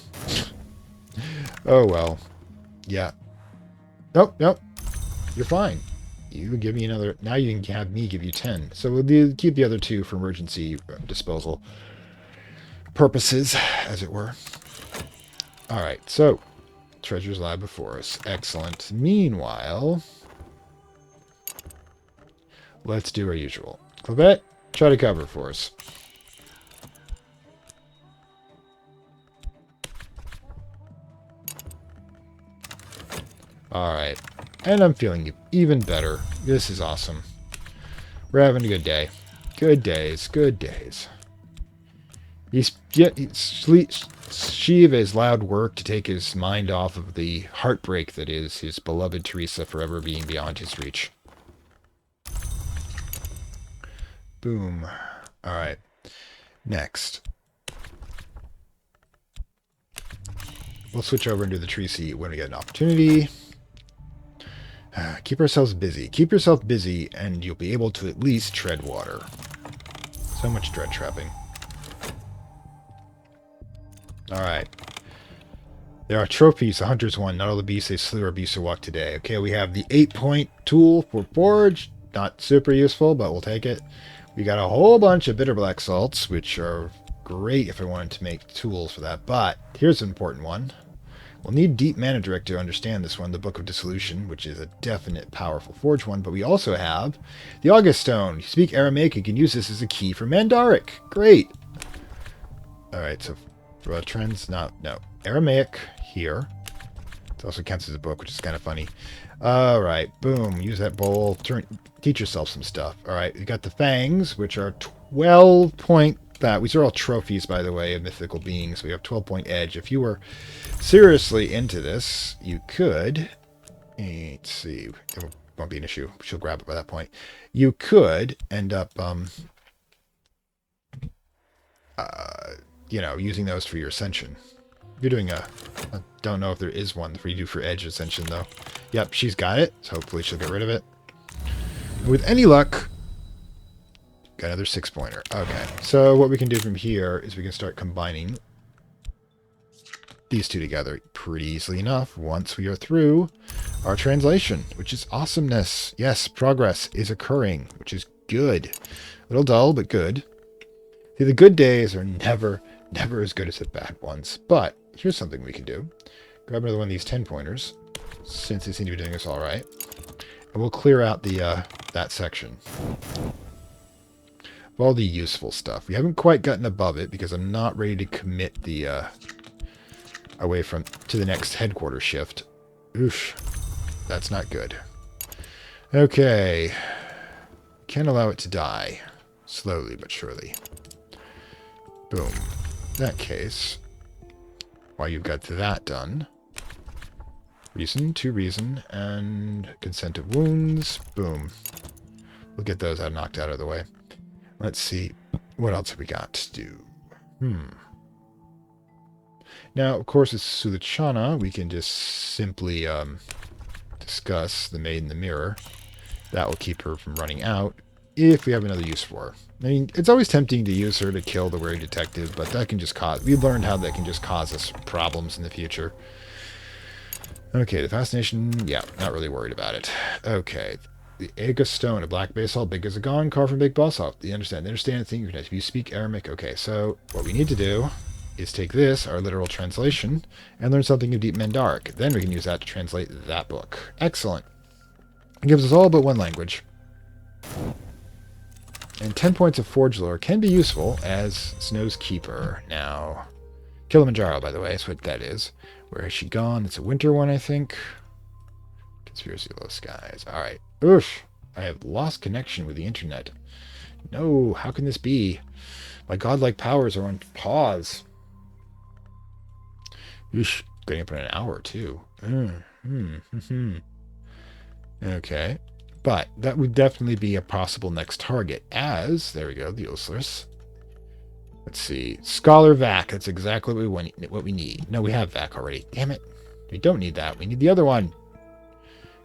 Speaker 1: Oh, well. Yeah. Nope, nope. You're fine. You give me another... Now you can have me give you 10. So we'll keep the other 2 for emergency disposal purposes, as it were. Alright, so... Treasures lie before us. Excellent. Meanwhile... Let's do our usual. Clavette, try to cover for us. Alright. And I'm feeling even better. This is awesome. We're having a good day. Good days. Good days. Sheev has loud work to take his mind off of the heartbreak that is his beloved Teresa forever being beyond his reach. Boom. Alright. Next. We'll switch over and do the tree seat when we get an opportunity. Keep ourselves busy. Keep yourself busy, and you'll be able to at least tread water. So much dread trapping. Alright. There are trophies. The hunters won. Not all the beasts they slew are beasts who walk today. Okay, we have the 8-point tool for forge. Not super useful, but we'll take it. We got a whole bunch of bitter black salts, which are great if I wanted to make tools for that. But here's an important one. We'll need Deep Mana Direct to understand this one, the Book of Dissolution, which is a definite powerful forge one. But we also have the August Stone. You speak Aramaic, you can use this as a key for Mandaric. Great. Alright, so trends, no. Aramaic here. It also counts as a book, which is kind of funny. Alright, boom. Use that bowl. Teach yourself some stuff. Alright, we got the fangs, which are 12 point... These are all trophies, by the way, of mythical beings. We have 12-point edge. If you were seriously into this, you could... Let's see. It won't be an issue. She'll grab it by that point. You could end up, using those for your ascension. If you're doing I don't know if there is one for you do for edge ascension, though. Yep, she's got it. So hopefully she'll get rid of it. And with any luck... Got another 6-pointer. Okay, so what we can do from here is we can start combining these 2 together pretty easily enough once we are through our translation, which is awesomeness. Yes, progress is occurring, which is good. A little dull, but good. See, the good days are never as good as the bad ones. But here's something we can do. Grab another one of these 10-pointers, since they seem to be doing this all right. And we'll clear out the that section. All the useful stuff. We haven't quite gotten above it because I'm not ready to commit the away to the next headquarters shift. Oof. That's not good. Okay. Can't allow it to die. Slowly but surely. Boom. In that case, while you've got that done, reason, 2 reason, and consent of wounds. Boom. We'll get those knocked out of the way. Let's see. What else have we got to do? Now, of course, it's Sulachana. We can just simply discuss the Maid in the Mirror. That will keep her from running out if we have another use for her. I mean, it's always tempting to use her to kill the wary detective, but that can just cause... We learned how that can just cause us problems in the future. Okay, the fascination... Yeah, not really worried about it. Okay. The Aegis Stone, a black basalt, big as a gong, carved from big basalt. You understand? If you speak Aramaic. Okay, so what we need to do is take this, our literal translation, and learn something of Deep Mandaric. Then we can use that to translate that book. Excellent. It gives us all but 1 language. And 10 points of forge lore can be useful as Snow's Keeper. Now, Kilimanjaro, by the way, is what that is. Where has she gone? It's a winter one, I think. Conspiracy Low Skies. Alright. Oof. I have lost connection with the internet. No, how can this be? My godlike powers are on pause. Oosh. Getting up in an hour, too. Okay. But that would definitely be a possible next target as... There we go, the Oslerus. Let's see. Scholar Vac. That's exactly what we need. No, we have Vac already. Damn it. We don't need that. We need the other one.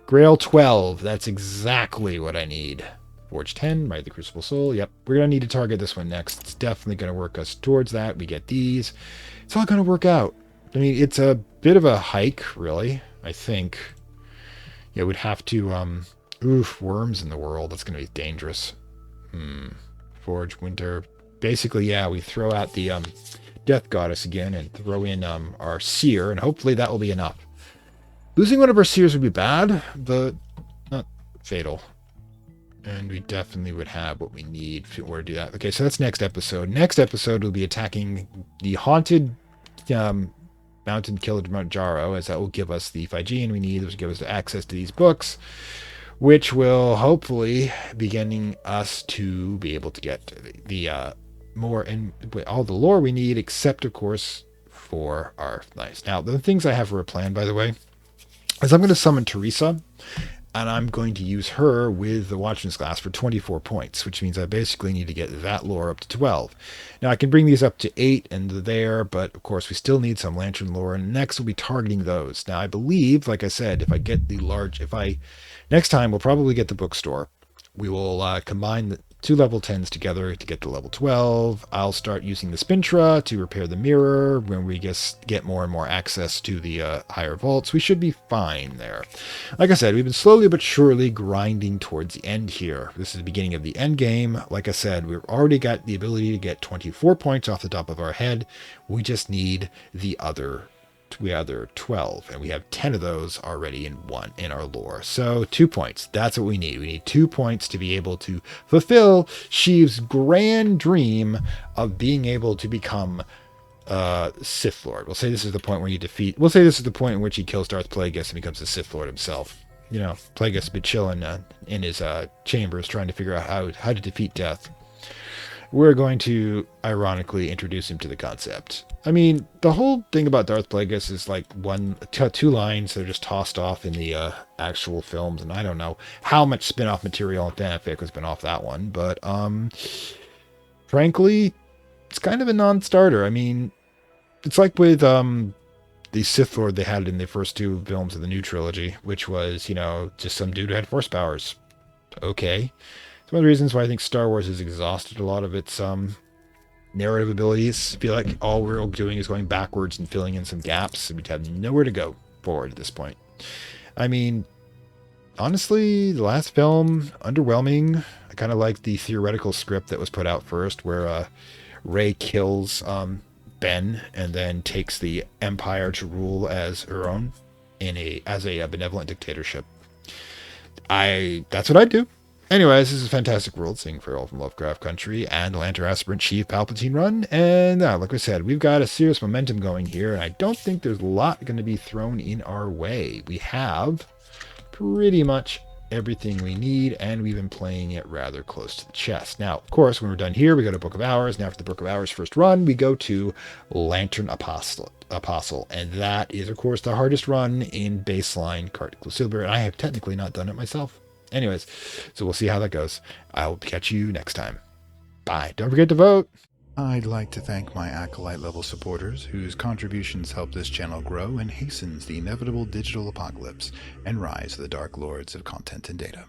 Speaker 1: Grail 12. That's exactly what I need. Forge 10, right, the Crucible Soul. Yep, we're going to need to target this one next. It's definitely going to work us towards that. We get these. It's all going to work out. I mean, it's a bit of a hike, really, I think. Yeah, we'd have to, worms in the world. That's going to be dangerous. Forge, Winter. Basically, yeah, we throw out the Death Goddess again and throw in our Seer, and hopefully that will be enough. Losing one of our Seers would be bad, but not fatal. And we definitely would have what we need in order to do that. Okay, so that's next episode. Next episode will be attacking the haunted mountain Kilimanjaro, as that will give us the Fijian we need, which will give us access to these books, which will hopefully be getting us to be able to get the more and all the lore we need, except of course for our knives. Now, the things I have for a plan, by the way, is I'm going to summon Teresa, and I'm going to use her with the Watchman's Glass for 24 points, which means I basically need to get that lore up to 12. Now, I can bring these up to 8 and there, but of course we still need some Lantern lore, and next we'll be targeting those. Now, I believe, like I said, if I get the large, next time we'll probably get the bookstore. We will combine the 2 level 10s together to get to level 12. I'll start using the Spintra to repair the mirror. When we get more and more access to the higher vaults, we should be fine there. Like I said, we've been slowly but surely grinding towards the end here. This is the beginning of the end game. Like I said, we've already got the ability to get 24 points off the top of our head. We just need the other 12, and we have 10 of those already in our lore. So 2 points, that's what we need. We need 2 points to be able to fulfill Sheev's grand dream of being able to become Sith Lord. We'll say this is the point where we'll say this is the point in which he kills Darth Plagueis and becomes a Sith Lord himself. You know, Plagueis has been chilling in his chambers trying to figure out how to defeat death. We're going to, ironically, introduce him to the concept. I mean, the whole thing about Darth Plagueis is like 2 lines that are just tossed off in the actual films, and I don't know how much spin-off material and fanfic has been off that one, but frankly, it's kind of a non-starter. I mean, it's like with the Sith Lord they had in the first 2 films of the new trilogy, which was, just some dude who had force powers. Okay. It's one of the reasons why I think Star Wars has exhausted a lot of its narrative abilities. I feel like all we're doing is going backwards and filling in some gaps, and we have nowhere to go forward at this point. I mean, honestly, the last film, underwhelming. I kind of like the theoretical script that was put out first, where Rey kills Ben and then takes the Empire to rule as her own as a benevolent dictatorship. That's what I'd do. Anyways, this is a fantastic world, seeing Farewell from Lovecraft Country and the Lantern Aspirant Sheev Palpatine run. And like I said, we've got a serious momentum going here, and I don't think there's a lot going to be thrown in our way. We have pretty much everything we need, and we've been playing it rather close to the chest. Now, of course, when we're done here, we go to Book of Hours, and after the Book of Hours first run, we go to Lantern Apostle, and that is, of course, the hardest run in baseline Cultist Simulator, and I have technically not done it myself. Anyways, so we'll see how that goes. I'll catch you next time. Bye. Don't forget to vote. I'd like to thank my Acolyte level supporters, whose contributions help this channel grow and hastens the inevitable digital apocalypse and rise of the Dark Lords of Content and Data.